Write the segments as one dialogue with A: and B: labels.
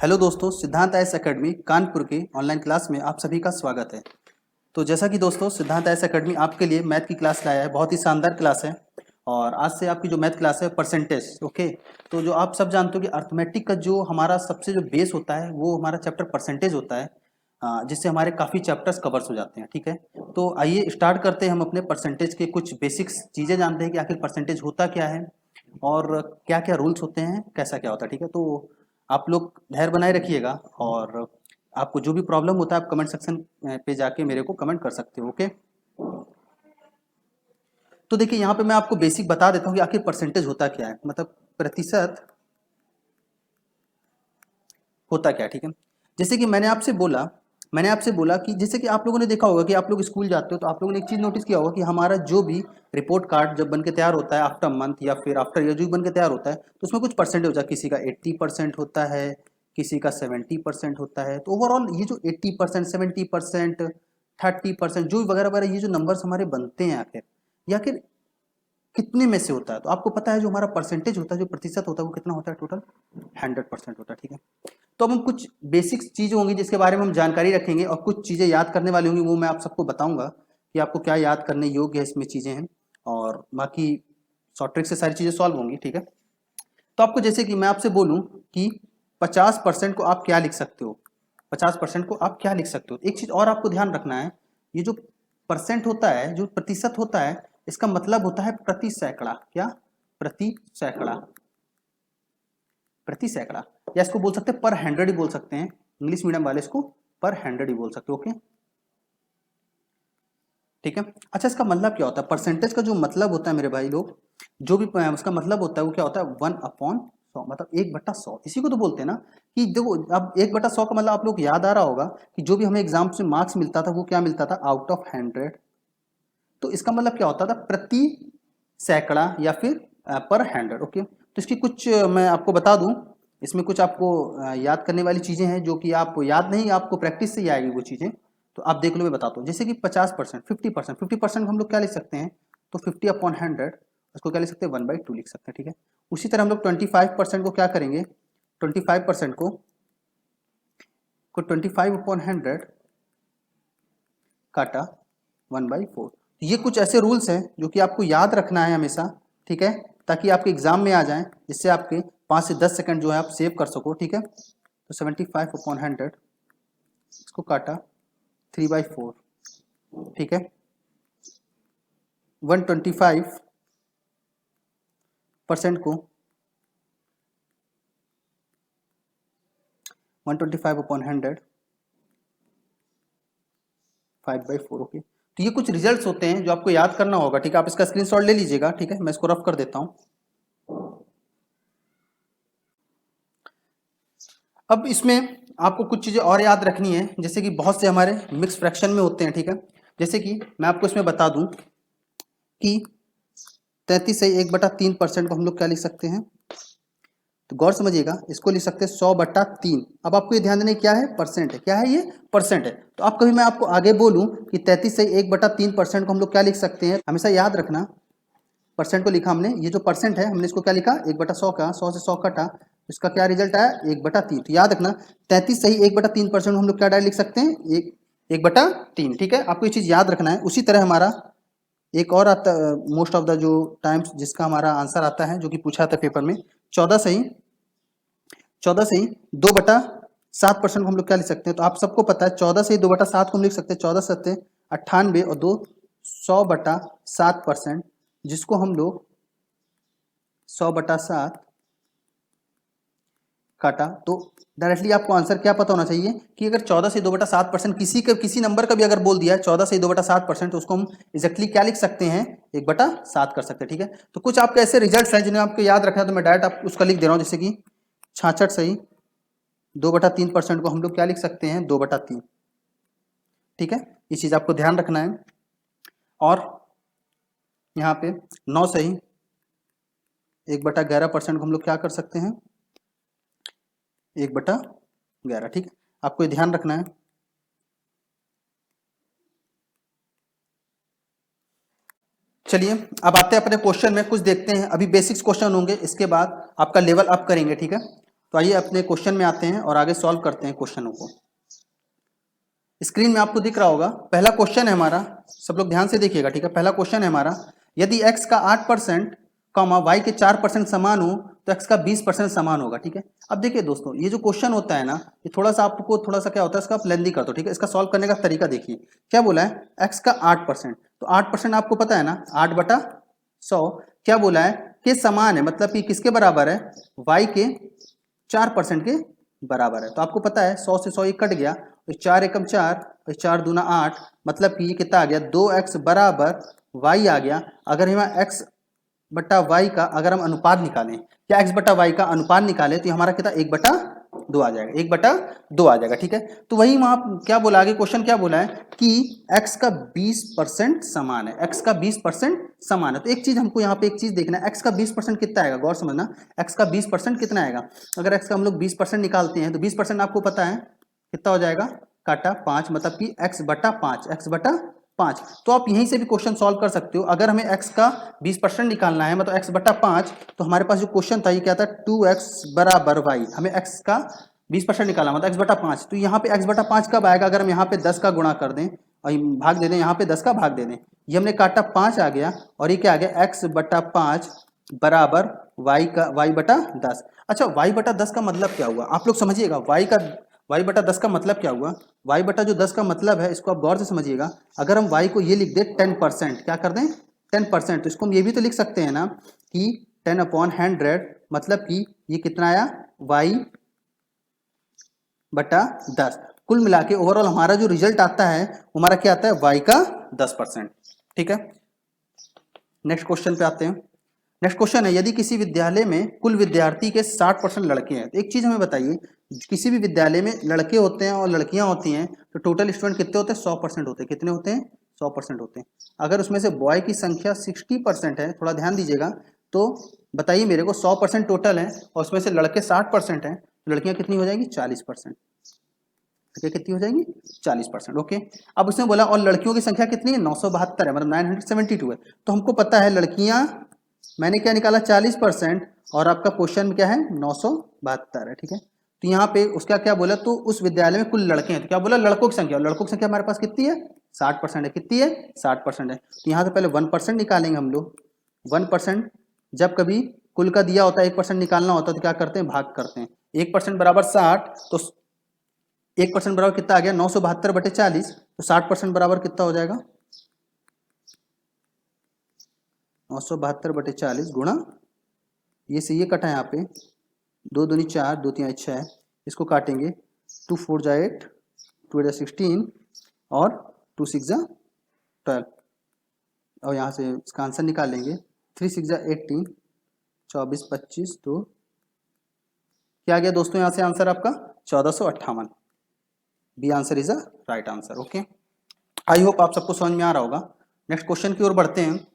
A: Hello दोस्तों, सिद्धांत IAS academy Kanpur के ऑनलाइन क्लास में आप सभी का स्वागत है। तो जैसा कि दोस्तों सिद्धांत आईएएस एकेडमी आपके लिए मैथ की क्लास लाया है, बहुत ही शानदार क्लास है। और आज से आपकी जो मैथ क्लास है परसेंटेज, ओके। तो जो आप सब जानते हो कि अर्थमेटिक का जो हमारा सबसे जो बेस होता है वो हमारा चैप्टर परसेंटेज होता है, जिससे हमारे काफ़ी चैप्टर्स कवर्स हो जाते हैं। ठीक है, तो आइए स्टार्ट करते हैं। हम अपने परसेंटेज के कुछ बेसिक्स चीज़ें जानते हैं कि आखिर परसेंटेज होता क्या है और क्या क्या रूल्स होते हैं, कैसा क्या होता है। ठीक है, तो आप लोग धैर्य बनाए रखिएगा और आपको जो भी प्रॉब्लम होता है आप कमेंट सेक्शन पे जाके मेरे को कमेंट कर सकते हो। ओके, तो देखिए यहाँ पे मैं आपको बेसिक बता देता हूँ कि आखिर परसेंटेज होता क्या है, मतलब प्रतिशत होता क्या है। ठीक है, जैसे कि मैंने आपसे बोला कि जैसे कि आप लोगों ने देखा होगा कि आप लोग स्कूल जाते हो तो आप लोगों ने एक चीज़ नोटिस किया होगा कि हमारा जो भी रिपोर्ट कार्ड जब बन के तैयार होता है आफ्टर मंथ या फिर आफ्टर ईयर जो भी बन के तैयार होता है तो उसमें कुछ परसेंटेज होता है। किसी का 80% होता है, किसी का 70% होता है। तो ओवरऑल ये जो 80%, 70%, 30% जो भी वगैरह वगैरह ये जो नंबर्स हमारे बनते हैं आखिर या फिर कितने में से होता है, तो आपको पता है जो हमारा परसेंटेज होता है, जो प्रतिशत होता है, वो कितना होता है? टोटल 100% होता है। ठीक है, तो अब हम कुछ बेसिक चीज़ें होंगी जिसके बारे में हम जानकारी रखेंगे और कुछ चीज़ें याद करने वाली होंगी, वो मैं आप सबको बताऊंगा कि आपको क्या याद करने योग्य है, इसमें चीज़ें हैं। और बाकी शॉर्ट ट्रिक से सारी चीज़ें सॉल्व होंगी। ठीक है, तो आपको जैसे कि मैं आपसे बोलूं कि 50% को आप क्या लिख सकते हो, 50% को आप क्या लिख सकते हो। एक चीज़ और आपको ध्यान रखना है, ये जो परसेंट होता है, जो प्रतिशत होता है, इसका मतलब होता है प्रति सैकड़ा। क्या? प्रति सैकड़ा, प्रति सैकड़ा, या इसको बोल सकते हैं पर हंड्रेड ही बोल सकते हैं। इंग्लिश मीडियम वाले इसको पर हंड्रेड ही बोल सकते हो। ओके, ठीक है। अच्छा, इसका मतलब क्या होता है? परसेंटेज का जो मतलब होता है मेरे भाई लोग, जो भी उसका मतलब होता है वो क्या होता है? 1/100, मतलब 1/100। इसी को तो बोलते हैं ना कि देखो, अब 1/100 का मतलब आप लोग याद आ रहा होगा कि जो भी हमें एग्जाम से मार्क्स मिलता था वो क्या मिलता था? Out of 100। तो इसका मतलब क्या होता था? प्रति सैकड़ा या फिर पर हंड्रेड। ओके, तो इसकी कुछ मैं आपको बता दूं, इसमें कुछ आपको याद करने वाली चीज़ें हैं जो कि आप याद नहीं, आपको प्रैक्टिस से ही आएगी वो चीज़ें। तो आप देख लो, मैं बताता हूँ। जैसे कि 50%, 50%, 50% हम लोग क्या लिख सकते हैं? तो 50/100 उसको क्या लिख सकते हैं? 1/2 लिख सकते हैं। ठीक है, उसी तरह हम लोग 25% को क्या करेंगे? 25% को 25/100 काटा 1/4। ये कुछ ऐसे रूल्स हैं जो कि आपको याद रखना है हमेशा। ठीक है, ताकि आपके एग्जाम में आ जाएं, जिससे आपके 5 से 10 सेकंड जो है आप सेव कर सको। ठीक है, तो 75/100 इसको काटा 3/4। ठीक है, 125% को 125/100 5/4। ओके, तो ये कुछ रिजल्ट्स होते हैं जो आपको याद करना होगा। ठीक है, आप इसका स्क्रीनशॉट ले लीजिएगा। ठीक है, मैं इसको रफ कर देता हूँ। अब इसमें आपको कुछ चीज़ें और याद रखनी है, जैसे कि बहुत से हमारे मिक्स फ्रैक्शन में होते हैं। ठीक है, जैसे कि मैं आपको इसमें बता दूं कि 33/1/3% को हम लोग क्या लिख सकते हैं? तो गौर समझिएगा, इसको लिख सकते हैं 100/3। अब आपको ये ध्यान देना क्या है? परसेंट है। क्या है ये? परसेंट है। तो आप कभी मैं आपको आगे बोलूं कि 33/1/3% को हम लोग क्या लिख सकते हैं, हमेशा याद रखना। परसेंट को लिखा हमने, ये जो परसेंट है हमने इसको क्या लिखा? 1/100 का, 100 से 100 कटा, इसका क्या रिजल्ट आया? 1/3। तो याद रखना 33/1/3% हम लोग क्या डायरेक्ट लिख सकते हैं? 1/3। ठीक है, आपको ये चीज़ याद रखना है। उसी तरह हमारा एक और आता, मोस्ट ऑफ द जो टाइम्स जिसका हमारा आंसर आता है, जो कि पूछा था पेपर में, 14 से ही 2/7% को हम लोग क्या लिख सकते हैं? तो आप सबको पता है 14 से ही 2/7 को हम लिख सकते हैं 14×7 = 98 और 2 100/7%, जिसको हम लोग 100/7 काटा। तो डायरेक्टली आपको आंसर क्या पता होना चाहिए कि अगर 14 से 2/7% किसी नंबर का भी अगर बोल दिया है 14 से 2/7%, तो उसको हम एग्जैक्टली क्या लिख सकते हैं? 1/7 कर सकते हैं। ठीक है, तो कुछ आपके ऐसे रिजल्ट्स हैं जिन्हें आपको याद रखना है, तो मैं डायरेक्ट आप उसका लिख दे रहा हूँ। जैसे कि 66 से ही 2/3% को हम लोग क्या लिख सकते हैं? 2/3। ठीक है, ये चीज़ आपको ध्यान रखना है। और यहाँ पे 9 से ही 1/11% को हम लोग क्या कर सकते हैं? 1/11। ठीक है, आपको ये ध्यान रखना है। चलिए, अब आते हैं अपने क्वेश्चन में, कुछ देखते हैं। अभी बेसिक्स क्वेश्चन होंगे, इसके बाद आपका लेवल अप करेंगे। ठीक है, तो आइए अपने क्वेश्चन में आते हैं और आगे सॉल्व करते हैं क्वेश्चनों को। स्क्रीन में आपको दिख रहा होगा, पहला क्वेश्चन है हमारा, सब लोग ध्यान से देखिएगा, ठीक है। पहला क्वेश्चन है हमारा, यदि x का 8% कॉमा y के 4% समान हो तो x का 20% समान होगा, ठीक है। अब देखिए दोस्तों, ये जो क्वेश्चन होता है ना, ये थोड़ा सा आपको थोड़ा सा क्या होता है, इसका आप लेंदी कर दो, ठीक है। इसका सॉल्व करने का तरीका देखिए, क्या बोला है, x का 8%, तो 8% आपको पता है ना, 8/100, क्या बोला है कि समान है, मतलब कि किसके बराबर है, y के 4% के बराबर है। तो आपको पता है 100 से 100 कट गया, तो 4 एकम 4, तो 4 दूना 8, मतलब कि ये कितना आ गया, 2x बराबर y आ गया। अगर हम x बटा y का अगर हम अनुपात निकालें, क्या x बटा y का अनुपात निकालें, तो हमारा कितना 1/2 आ जाएगा, 1/2 आ जाएगा, ठीक है। तो वही वहां क्या बोला, आगे क्वेश्चन क्या बोला है कि x का 20% समान है, x का 20% समान है। तो एक चीज हमको यहाँ पे एक चीज देखना है, x का 20% कितना आएगा, गौर समझना, x का 20% कितना आएगा। अगर x का हम लोग 20% निकालते हैं तो 20% आपको पता है कितना हो जाएगा, काटा 5, मतलब कि x/5, तो आप यहीं से भी क्वेश्चन सॉल्व कर सकते हो। अगर हमें x का 20% निकालना है, मतलब x/5, तो हमारे पास जो क्वेश्चन था ये क्या था, 2x बराबर y, हमें x का 20% निकालना मतलब x/5, तो यहाँ पे x/5 कब आएगा, अगर हम यहाँ पे 10 का गुणा कर दें और भाग दे दें, यहाँ पे 10 का भाग दे दें, ये हमने काटा 5 आ गया, और ये क्या आ गया, x/5 बराबर y/10। अच्छा, y/10 का मतलब क्या हुआ, आप लोग समझिएगा, y/10 का मतलब क्या हुआ, y/10 का मतलब है, इसको आप गौर से समझिएगा। अगर हम y को ये लिख दें 10%, क्या कर दें 10%, तो इसको हम ये भी तो लिख सकते हैं ना कि 10/100, मतलब कि ये कितना आया, y/10। कुल मिला के ओवरऑल हमारा जो रिजल्ट आता है हमारा क्या आता है, y का 10%, ठीक है। नेक्स्ट क्वेश्चन पे आते हैं। नेक्स्ट क्वेश्चन है, यदि किसी विद्यालय में कुल विद्यार्थी के 60% लड़के हैं, तो एक चीज हमें बताइए, किसी भी विद्यालय में लड़के होते हैं और लड़कियां होती हैं, तो टोटल स्टूडेंट कितने होते हैं, 100% होते हैं, कितने होते हैं, 100% होते हैं। अगर उसमें से बॉय की संख्या 60% है, थोड़ा ध्यान दीजिएगा, तो बताइए मेरे को, 100% टोटल है और उसमें से लड़के 60% हैं, तो लड़कियां कितनी हो जाएगी, 40%, कितनी हो जाएंगी, 40%, ओके। अब उसने बोला और लड़कियों की संख्या कितनी है, 972 है, मतलब 972 है। तो हमको पता है लड़कियां, मैंने क्या निकाला 40%, और आपका क्वेश्चन क्या है 972 है, ठीक है। तो यहाँ पे उसका क्या बोला, तो उस विद्यालय में कुल लड़के हैं, तो क्या बोला, लड़कों की संख्या, और लड़कों की संख्या हमारे पास कितनी है, 60% है, कितनी है, 60% है। तो यहाँ से पहले 1% निकालेंगे हम लोग, 1%, जब कभी कुल का दिया होता है 1% निकालना होता है तो क्या करते हैं, भाग करते हैं, 1% बराबर 60, तो 1% बराबर कितना आ गया, 972/40, तो 60% बराबर कितना हो जाएगा, 972/40 गुणा, ये से ये कटा है यहाँ पे, 2 दूनी 4, 2 3 6, इसको काटेंगे, 2 4 जा 8, 2 8 जा 16, और 2 6 जा 12, और यहाँ से इसका आंसर निकाल लेंगे, 3 6 जा 18, 24 25, तो क्या आ गया दोस्तों, यहाँ से आंसर आपका 1458, B answer is a right answer, okay. I hope आप सबको समझ में आ रहा होगा। नेक्स्ट क्वेश्चन की ओर बढ़ते हैं।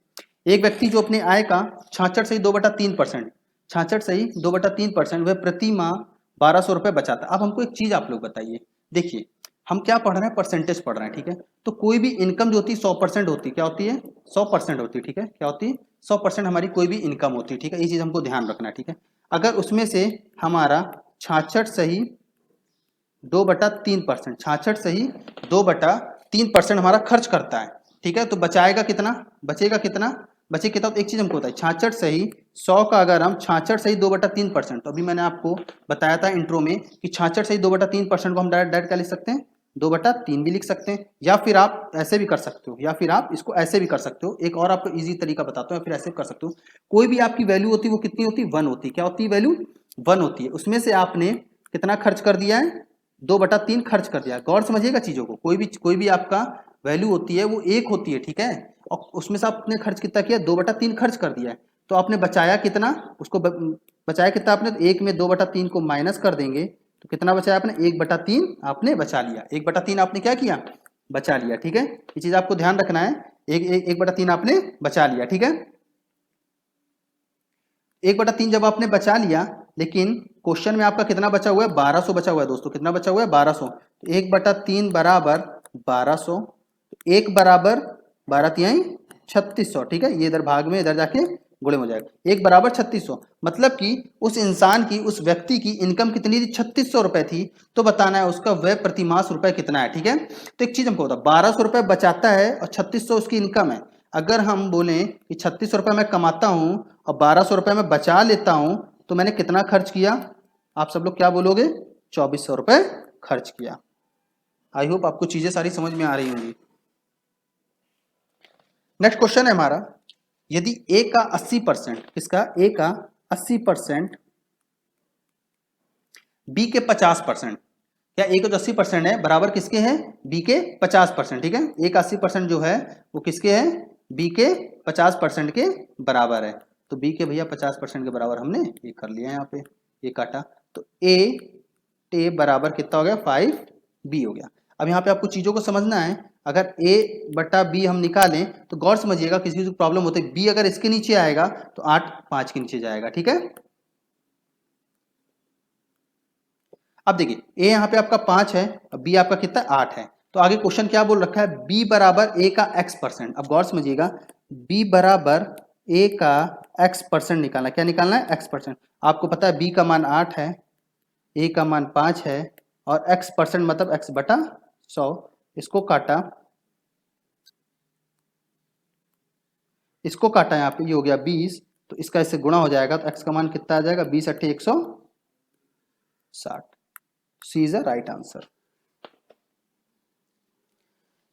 A: एक व्यक्ति जो अपने आय का 66 से 2/3%, 66 से 2/3%, वह प्रति माह 1200 रुपये बचाता है। अब हमको एक चीज आप लोग बताइए, देखिए हम क्या पढ़ रहे हैं, परसेंटेज पढ़ रहे हैं, ठीक है। तो कोई भी इनकम जो होती है 100% होती है, क्या होती है, 100% होती है, ठीक है, क्या होती है, 100% हमारी कोई भी इनकम होती है, ठीक है, ये चीज हमको ध्यान रखना है, ठीक है। अगर उसमें से हमारा 66 से ही 2/3%, 66 से ही 2/3% हमारा खर्च करता है, ठीक है, तो बचाएगा कितना, बचेगा कितना, बचे कितना, तो एक चीज हमको होता है 66 से ही 100 का, अगर हम 66 से ही 2/3%, तो अभी मैंने आपको बताया था इंट्रो में कि 66 से ही 2/3% को हम डायरेक्ट क्या लिख सकते हैं, 2/3 भी लिख सकते हैं, या फिर आप ऐसे भी कर सकते हो, या फिर आप इसको ऐसे भी कर सकते हो। एक और आपको इजी तरीका बताता हूँ, या फिर ऐसे कर सकते हो, कोई भी आपकी वैल्यू होती है वो कितनी होती है, 1 होती है, क्या होती है, वैल्यू 1 होती है, उसमें से आपने कितना खर्च कर दिया है, 2/3 खर्च कर दिया। गौर समझिएगा चीजों को, कोई भी आपका वैल्यू होती है वो 1 होती है, ठीक है, और उसमें से आपने खर्च कितना किया, 2/3 खर्च कर दिया है, तो आपने बचाया कितना, उसको बचाया कितना आपने, तो 1 में 2/3 को माइनस कर देंगे, तो कितना बचाया आपने, 1/3 आपने बचा लिया, 1/3 आपने क्या किया, बचा लिया, ठीक है। ये चीज आपको ध्यान रखना है, 1/3 आपने बचा लिया, ठीक है। 1/3 जब आपने बचा लिया, लेकिन क्वेश्चन में आपका कितना बचा हुआ है, 1200 बचा हुआ है दोस्तों, कितना बचा हुआ है, 1200, तो 1/3 बराबर 1200, 1 बराबर 12 3 3600, ठीक है, ये इधर भाग में इधर जाके गुणे में हो जाएगा। 1 बराबर 3600, मतलब कि उस इंसान की, उस व्यक्ति की इनकम कितनी थी? 3600 रुपए थी। तो बताना है उसका व्यय प्रति मास रुपए कितना है। ठीक है, तो एक चीज हमको बता, 1200 रुपए बचाता है और 3600 उसकी इनकम है। अगर हम बोलें कि 3600 रुपए मैं कमाता हूं और 1200 रुपए मैं बचा लेता हूं, तो मैंने कितना खर्च किया? आप सब लोग क्या बोलोगे? 2400 रुपए खर्च किया। आई होप आपको चीजें सारी समझ में आ रही होंगी। नेक्स्ट क्वेश्चन है हमारा, यदि ए का 80%, किसका? ए का 80%, बी के 50%, क्या ए का जो 80% है बराबर किसके हैं? बी के 50%। ठीक है, ए का 80% जो है वो किसके है? बी के 50% के बराबर है। तो बी के भैया 50% के बराबर हमने ये कर लिया यहाँ पे, ये काटा, तो ए बराबर कितना हो गया? 5 बी हो गया। अब यहाँ पे आपको चीजों को समझना है। अगर ए बटा बी हम निकालें तो गौर समझिएगा, किसी को प्रॉब्लम होती है, बी अगर इसके नीचे आएगा तो 8 5 के नीचे जाएगा। ठीक है, अब देखिए ए यहाँ पे आपका 5 है और बी आपका कितना? 8 है। तो आगे क्वेश्चन क्या बोल रखा है? बी बराबर ए का x%। अब गौर समझिएगा, बी बराबर ए का x% निकालना। क्या निकालना है? x%। आपको पता है बी का मान 8 है, ए का मान 5 है और x% मतलब x बटा 100। इसको काटा, इसको काटा यहाँ पे, ये हो गया 20, तो इसका इससे गुणा हो जाएगा तो x का मान कितना आ जाएगा? 20 अट्ठे 160। सी इज द राइट आंसर।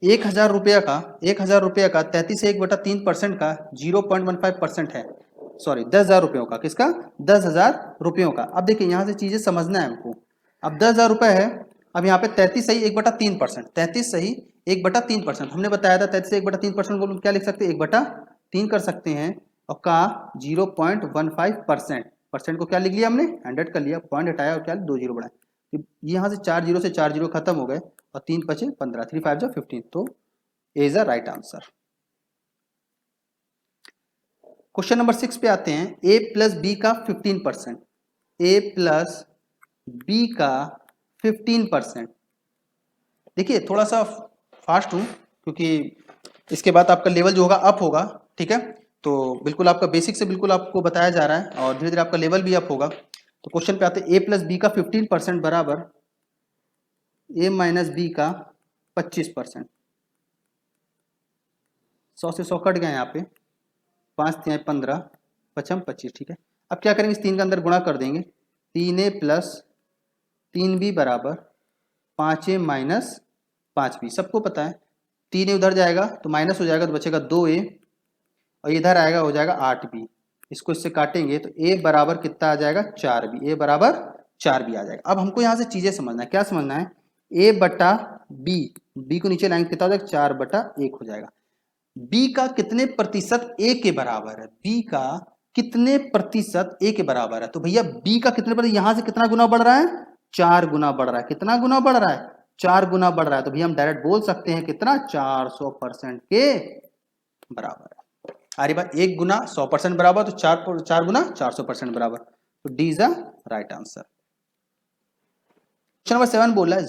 A: 1,000 रुपया का 33 का 0.15% है। सॉरी, 10,000 रुपयों का, किसका? 10,000 रुपयों का। अब देखिए यहाँ से चीजें समझना है हमको। अब 10,000 रुपए है, अब यहाँ पे 33 सही 1/3%, 33 सही 1/3%। हमने बताया था 33 1/3% को क्या लिख सकते हैं? 1/3 कर सकते हैं। और का 0.15%, परसेंट को क्या लिख लिया हमने? 100 कर लिया, पॉइंट हटाया और क्या 2 जीरो बढ़ाया। यहाँ से 4 जीरो से 4 जीरो खत्म हो गए और 3 बचे 15, 3 5 जो 15, तो A is the right answer. Question number 6 पे आते हैं। ए प्लस बी का 15%, ए प्लस बी का 15%। देखिए थोड़ा सा फास्ट हूँ क्योंकि इसके बाद आपका लेवल जो होगा अप होगा। ठीक है, तो बिल्कुल आपका बेसिक से बिल्कुल आपको बताया जा रहा है और धीरे धीरे आपका लेवल भी अप होगा। तो क्वेश्चन पे आते हैं, ए प्लस बी का 15% बराबर ए माइनस बी का 25%। 100 से 100 कट गए यहाँ पे, 5 3 15 पचम 25। ठीक है, अब क्या करेंगे? इस 3 के अंदर गुणा कर देंगे। 3a प्लस 3b बराबर 5a माइनस 5b। सबको पता है 3a उधर जाएगा तो माइनस हो जाएगा तो बचेगा 2a और इधर आएगा हो जाएगा 8b। इसको इससे काटेंगे तो a बराबर कितना आ जाएगा? 4b। a बराबर 4b आ जाएगा। अब हमको यहाँ से चीजें समझना है। क्या समझना है? a बटा b को नीचे लाएंगे कितना हो जाएगा? 4/1 हो जाएगा। बी का कितने प्रतिशत ए के बराबर है? बी का कितने प्रतिशत ए के बराबर है? तो भैया बी का कितने प्रतिशत, यहां से कितना गुना बढ़ रहा है? 4 गुना बढ़ रहा है। कितना गुना बढ़ रहा है? 4 गुना बढ़ रहा है। तो भैया हम डायरेक्ट बोल सकते हैं कितना? 400% के बराबर है। अरे बात, 1 गुना 100% बराबर, तो 4 गुना 400% बराबर। तो D is the right answer. Question number 7 बोला है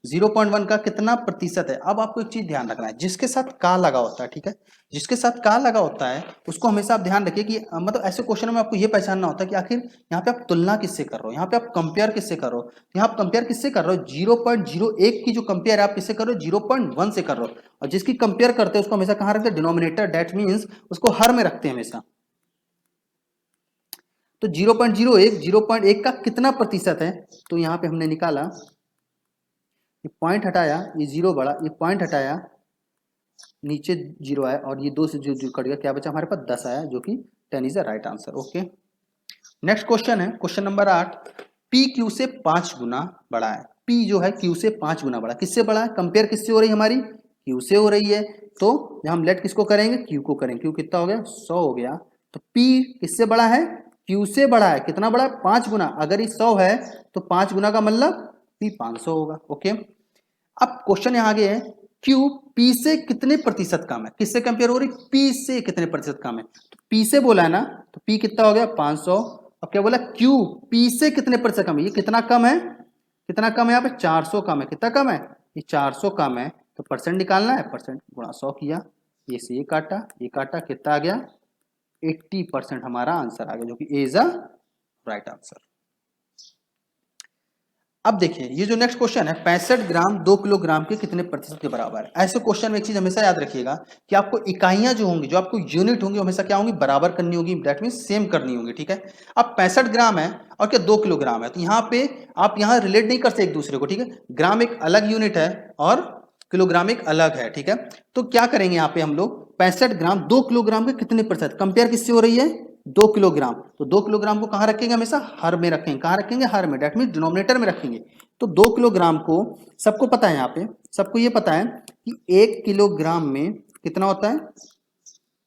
A: 0.1 का कितना प्रतिशत है? अब आपको एक चीज ध्यान रखना है, जिसके साथ का लगा होता है, ठीक है, जिसके साथ का लगा होता है उसको हमेशा आप ध्यान रखिए कि मतलब ऐसे क्वेश्चन में आपको ये पहचानना होता है कि आखिर यहाँ पे आप तुलना किससे कर रहे हो, यहाँ पे आप कंपेयर किससे कर रहे हो। यहाँ आप कंपेयर किससे कर रहे हो? 0.01 की जो कंपेयर आप किससे कर रहे हो? 0.1 से कर रहे हो। और जिसकी कंपेयर करते हैं उसको हमेशा कहाँ रखते हैं? डिनोमिनेटर, डेट मीन्स उसको हर में रखते हैं हमेशा। तो 0.01 का कितना प्रतिशत है? तो यहाँ पे हमने निकाला, ये पॉइंट हटाया, ये 0 बढ़ा, ये पॉइंट हटाया, नीचे 0 आया और ये 2 से जो कट गया, क्या बचा हमारे पास? 10 आया, जो कि 10 is the right answer. Okay, next question है क्वेश्चन नंबर 8। पी क्यू से 5 गुना बड़ा है। पी जो है क्यू से 5 गुना बड़ा, किससे बड़ा है? कंपेयर किससे हो रही है हमारी? क्यू से हो रही है। तो यहाँ हम लेट किसको करेंगे? क्यू को करेंगे। क्यू कितना हो गया? 100 हो गया। तो पी किससे बड़ा है? क्यू से बड़ा है। कितना बड़ा है? 5 गुना। अगर ये 100 है तो 5 गुना का मतलब पी 500 होगा। ओके, अब क्वेश्चन यहाँ आगे है, क्यू पी से कितने प्रतिशत कम है? किससे कंपेयर हो रही? पी से कितने प्रतिशत कम है? तो पी से बोला है ना, तो पी कितना हो गया? 500। अब क्या बोला? क्यू पी से कितने प्रतिशत कम है? ये कितना कम है? कितना कम है? यहाँ पे 400 कम है। कितना कम है? ये 400 कम है। तो परसेंट निकालना है, परसेंट गुणा 100 किया, ये से ये काटा, कितना आ गया? 80% हमारा आंसर आ गया, जो कि ए इज अ राइट आंसर। अब देखिए ये जो नेक्स्ट क्वेश्चन है, 65 ग्राम 2 किलोग्राम के कितने प्रतिशत के बराबर है। ऐसे क्वेश्चन में एक चीज हमेशा याद रखिएगा कि आपको इकाइयां जो होंगी, जो आपको यूनिट होंगी, हमेशा क्या होंगी, बराबर करनी होगी, दैट मीन सेम करनी होगी, ठीक है। अब 65 ग्राम है और क्या 2 किलोग्राम है, तो यहाँ पे आप यहाँ रिलेट नहीं कर सकते एक दूसरे को, ठीक है। ग्राम एक अलग यूनिट है और किलोग्राम एक अलग है, ठीक है। तो क्या करेंगे यहाँ पे हम लोग, 65 ग्राम 2 किलोग्राम के कितने प्रतिशत, कंपेयर किससे हो रही है, 2 किलोग्राम, तो 2 किलोग्राम को कहाँ रखेंगे, हमेशा हर में रखेंगे, कहाँ रखेंगे, हर में, डेट मीन डिनोमिनेटर में रखेंगे। तो 2 किलोग्राम को, सबको पता है यहाँ पे, सबको ये पता है कि 1 किलोग्राम में कितना होता है,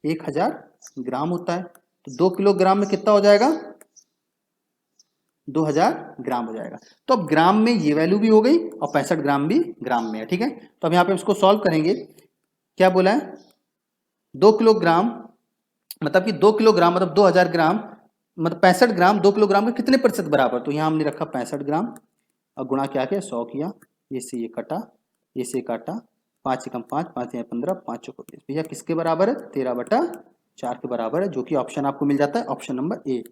A: 1000 ग्राम होता है। तो 2 किलोग्राम में कितना हो जाएगा, 2000 ग्राम हो जाएगा। तो अब ग्राम में ये वैल्यू भी हो गई और 65 ग्राम भी ग्राम में है, ठीक है। तो अब यहाँ पे इसको सॉल्व करेंगे, क्या बोला है, 2 किलोग्राम मतलब कि 2 किलोग्राम मतलब 2000 ग्राम, मतलब 65 ग्राम 2 किलोग्राम के कितने प्रतिशत बराबर, तो यहाँ हमने रखा 65 ग्राम और गुणा क्या किया, 100 किया, ये से ये कटा, ये से काटा, 5 एकम 5, 5 या 15, 5 चौको 20, भैया किसके बराबर है, 13/4 के बराबर है, जो कि ऑप्शन आपको मिल जाता है, option number A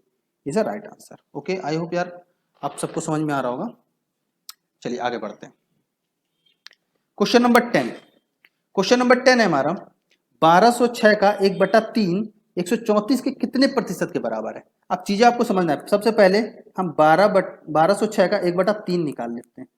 A: is a right answer. Okay, I hope यार आप सबको समझ में आ रहा होगा। चलिए आगे बढ़ते हैं। क्वेश्चन नंबर 10, क्वेश्चन नंबर 10 है हमारा, 1206 का 1/3 134 के कितने प्रतिशत के बराबर है। अब चीजें आपको समझना है, सबसे पहले हम 1206 का 1/3 निकाल लेते हैं।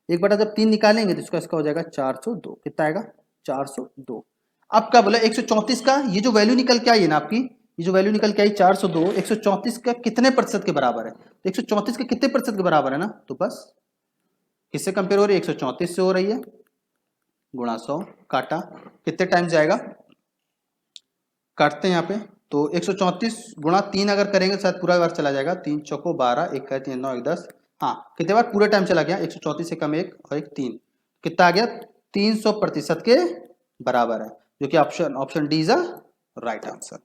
A: 1/3 निकालेंगे तो इसका हो जाएगा 402, कितना आएगा, 402। अब क्या बोला, 134 का ये जो वैल्यू निकल के आई है ना आपकी, ये जो वैल्यू निकल के आई 402, 134 का कितने प्रतिशत के बराबर है, तो 134 के कितने प्रतिशत के बराबर है ना, तो बस किससे कंपेयर हो रही है, 134 से हो रही है, गुणा 100, काटा, कितने टाइम जाएगा, काटते हैं यहाँ पे, तो 134 गुणा 3 अगर करेंगे शायद पूरा बार चला जाएगा, 3 चौको 12, 1 का 3 9 1 10, हाँ कितने बार पूरे टाइम चला गया, 134 से कम 1 और 1 3, कितना आ गया, 300% के बराबर है, जो कि option D is a right answer.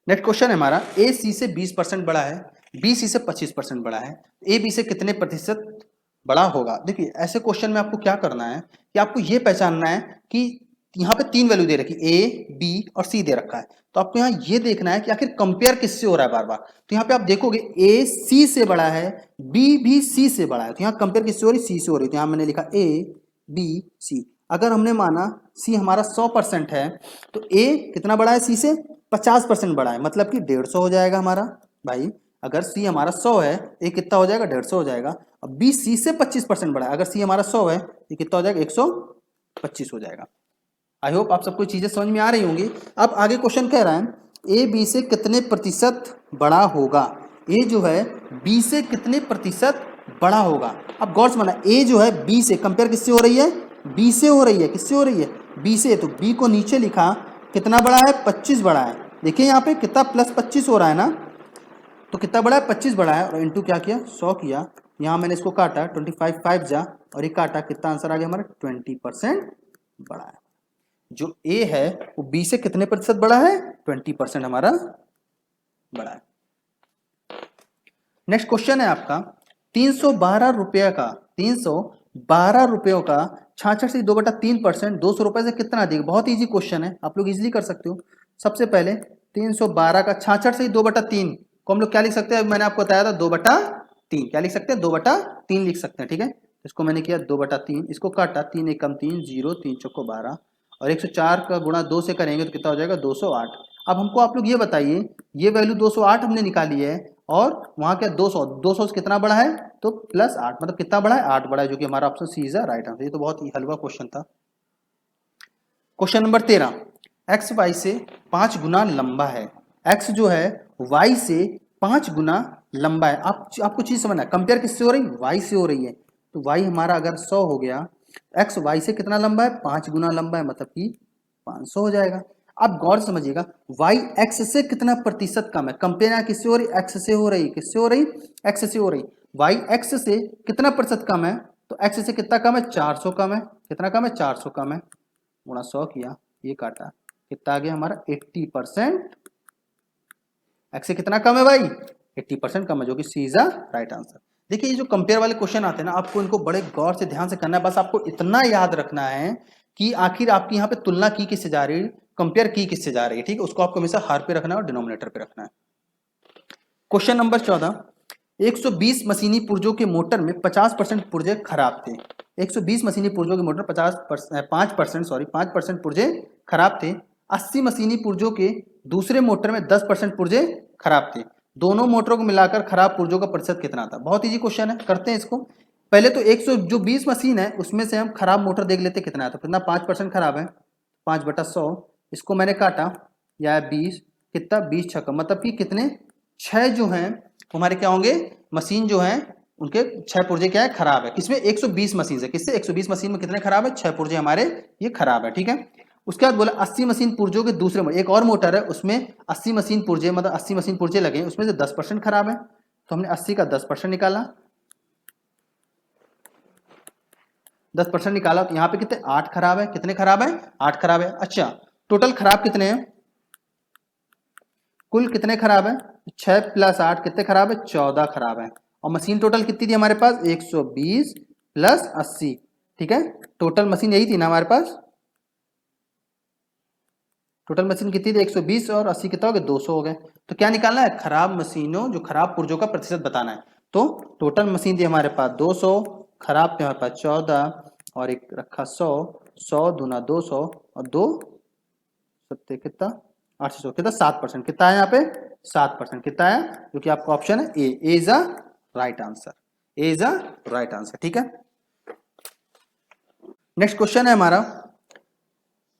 A: Next question है हमारा, ए सी से 20% बड़ा है, बी सी से 25% बड़ा है, ए बी से कितने प्रतिशत बड़ा होगा। देखिए ऐसे क्वेश्चन में आपको क्या करना है कि आपको ये पहचानना है कि यहाँ पे 3 वैल्यू दे रखी, ए बी और सी दे रखा है, तो आपको यहाँ ये देखना है कि आखिर कंपेयर किससे हो रहा है बार बार। तो यहाँ पे आप देखोगे ए सी से बड़ा है, बी भी सी से बड़ा है, तो यहाँ कंपेयर किससे हो रही, सी से हो रही है, तो यहाँ मैंने लिखा ए बी सी। अगर हमने माना सी हमारा 100% है, तो ए कितना बड़ा है, सी से 50% बड़ा है, मतलब कि 150 हो जाएगा हमारा भाई। अगर सी हमारा 100 है, ए कितना हो जाएगा, 150 हो जाएगा। अब बी सी से 25% बड़ा है, अगर सी हमारा 100 है, ये कितना हो जाएगा, 125 हो जाएगा। आई होप आप सबको चीजें समझ में आ रही होंगी। अब आगे क्वेश्चन कह रहा है ए बी से कितने प्रतिशत बड़ा होगा, ए जो है बी से कितने प्रतिशत बड़ा होगा। अब गौर से माना, ए जो है बी से कंपेयर किससे हो रही है, बी से हो रही है, किससे हो रही है, बी से, तो बी को नीचे लिखा, कितना बड़ा है, 25 बड़ा है। देखिए यहाँ पे कितना प्लस 25 हो रहा है ना, तो कितना बड़ा है, 25 बड़ा है, और इंटू क्या किया, 100 किया, यहाँ मैंने इसको काटा, 25 5 जा, और ये काटा, कितना आंसर आ गया हमारा, 20% बड़ा है। जो ए है वो बी से कितने प्रतिशत बड़ा है, 20% हमारा बड़ा है। नेक्स्ट क्वेश्चन है आपका, 312 रुपये का, 312 रुपयों का 66 से 2/3%, 200 रुपए से कितना अधिक। बहुत इजी क्वेश्चन है, आप लोग इजीली कर सकते हो। सबसे पहले 312 का 66 से 2/3 को हम लोग क्या लिख सकते हैं, मैंने आपको बताया था 2/3, क्या लिख सकते हैं, 2/3 लिख सकते हैं, ठीक है। इसको मैंने किया 2/3, इसको काटा, 3 एकम 3 0, 3 चौको 12, और 104 का गुणा 2 से करेंगे तो कितना हो जाएगा, 208। अब हमको आप लोग ये बताइए, ये वैल्यू 208 हमने निकाली है, और वहां क्या 200, 200 से कितना बड़ा है, तो +8, मतलब कितना बड़ा है, 8 बड़ा है, जो कि हमारा option C is right answer. ये तो बहुत ही हलवा क्वेश्चन था। क्वेश्चन नंबर 13, एक्स वाई से 5 गुना लंबा है, एक्स जो है वाई से 5 गुना लंबा है। आपको चीज समझना है, कंपेयर किससे हो रही, वाई से हो रही है, तो वाई हमारा अगर 100 हो गया, एक्स वाई से कितना लंबा है, 5 गुना लंबा है, मतलब कि 500 हो जाएगा। अब गौर समझिएगा, वाई एक्स से कितना प्रतिशत कम है, कंपेयर किससे हो रही, एक्स से हो रही, किससे हो रही, एक्स से हो रही। वाई एक्स से कितना प्रतिशत कम है, तो एक्स से कितना कम है, 400 कम है, कितना कम है, 400 कम है, गुणा 100 किया, ये काटा, कितना आ गया हमारा 80%। एक्स से कितना कम है भाई, 80% कम है, जो कि C is the right answer. देखिए ये जो कंपेयर वाले क्वेश्चन आते हैं ना, आपको इनको बड़े गौर से ध्यान से करना है। बस आपको इतना याद रखना है कि आखिर आपकी यहाँ पे तुलना की किससे जा रही है, कंपेयर की किससे जा रही है, ठीक है, उसको आपको हमेशा हर पे रखना है और डिनोमिनेटर पे रखना है। क्वेश्चन नंबर 14, 120 मशीनी पुर्जों के मोटर में 50% पुर्जे खराब थे। 120 मशीनी पुर्जों के मोटर 5% पुर्जे खराब थे। 80 मशीनी पुर्जों के दूसरे मोटर में 10% पुर्जे खराब थे। दोनों मोटरों को मिलाकर खराब पुर्जों का प्रतिशत कितना था। बहुत इजी क्वेश्चन है, करते हैं इसको। पहले तो 120 मशीन है उसमें से हम खराब मोटर देख लेते कितना है, तो कितना 5% खराब है, 5/100। इसको मैंने काटा, या 20, कितना 20 छक्का, मतलब कि कितने 6 जो हैं हमारे क्या होंगे, मशीन जो हैं उनके 6 पुर्जे क्या है, खराब है। किसमें 120 मशीन से, किससे 120 मशीन में कितने खराब है, 6 पुर्जे हमारे ये खराब है, ठीक है। उसके बाद बोला 80 मशीन पुर्जों के दूसरे में एक और मोटर है उसमें 80 मशीन पुर्जे, मतलब 80 मशीन पुर्जे लगे, उसमें से 10% खराब है, तो हमने 80 का 10% निकाला। 10% निकाला तो यहाँ पे कितने 8 खराब है, कितने खराब है 8 खराब है। अच्छा टोटल खराब कितने हैं, कुल कितने खराब है, 6 + 8 कितने खराब है, 14 खराब है। और मशीन टोटल कितनी थी हमारे पास, 120 + 80, ठीक है, टोटल मशीन यही थी ना हमारे पास। टोटल मशीन कितनी थी, 120 और 80 कितना हो गया, 200 हो गए। तो क्या निकालना है, खराब मशीनों, जो खराब पुर्जों का प्रतिशत बताना है। तो टोटल मशीन थी हमारे पास 200, खराब थे हमारे पास 14, और एक रखा 100, 100 दूना 200 और 2 सत्ते कितना 800, कितना 7%, कितना है यहाँ पे 7%, कितना है, जो कि आपका ऑप्शन है A is a right answer, A is a right answer, ठीक है। नेक्स्ट क्वेश्चन है हमारा,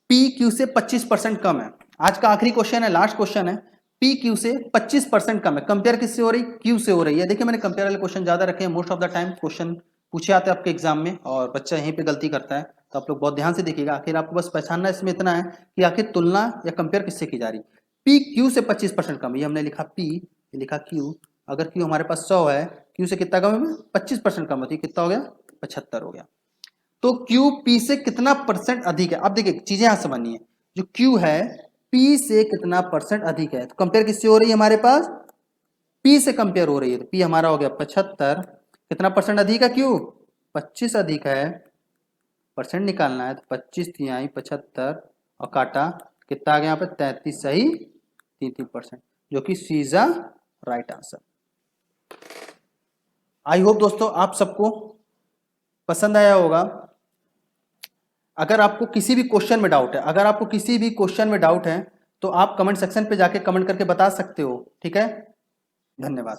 A: पी क्यू से 25% कम है। आज का आखिरी क्वेश्चन है, लास्ट क्वेश्चन है। पी क्यू से 25% कम है, कंपेयर किससे हो रही, क्यू से हो रही है। देखिए मैंने कंपेयर वाले क्वेश्चन ज्यादा रखे हैं, most of the time question पूछे आते हैं आपके एग्जाम में और बच्चा यहीं पे गलती करता है, तो आप लोग बहुत ध्यान से देखिएगा। आखिर आपको बस पहचानना इसमें इतना है कि आखिर तुलना या कंपेयर किससे की जा रही। पी क्यू से 25% कम, ये हमने लिखा पी, ये लिखा क्यू। अगर क्यू हमारे पास 100 है, क्यू से कितना कम है, 25% कम होती है, कितना हो गया 75 हो गया। तो Q P से कितना परसेंट अधिक है। अब देखिए चीजें यहां समझनी है, जो Q है P से कितना परसेंट अधिक है, तो कंपेयर किससे हो रही है हमारे पास, P से कंपेयर हो रही है, तो P हमारा हो गया 75, कितना परसेंट अधिक है Q, 25 अधिक है, परसेंट निकालना है, तो 25 तिहाई 75 और काटा, कितना आ गया यहाँ पे 33 सही 33%, जो कि C is the right answer. I hope दोस्तों आप सबको पसंद आया होगा। अगर आपको किसी भी क्वेश्चन में डाउट है, अगर आपको किसी भी क्वेश्चन में डाउट है तो आप कमेंट सेक्शन पे जाके कमेंट करके बता सकते हो, ठीक है। धन्यवाद।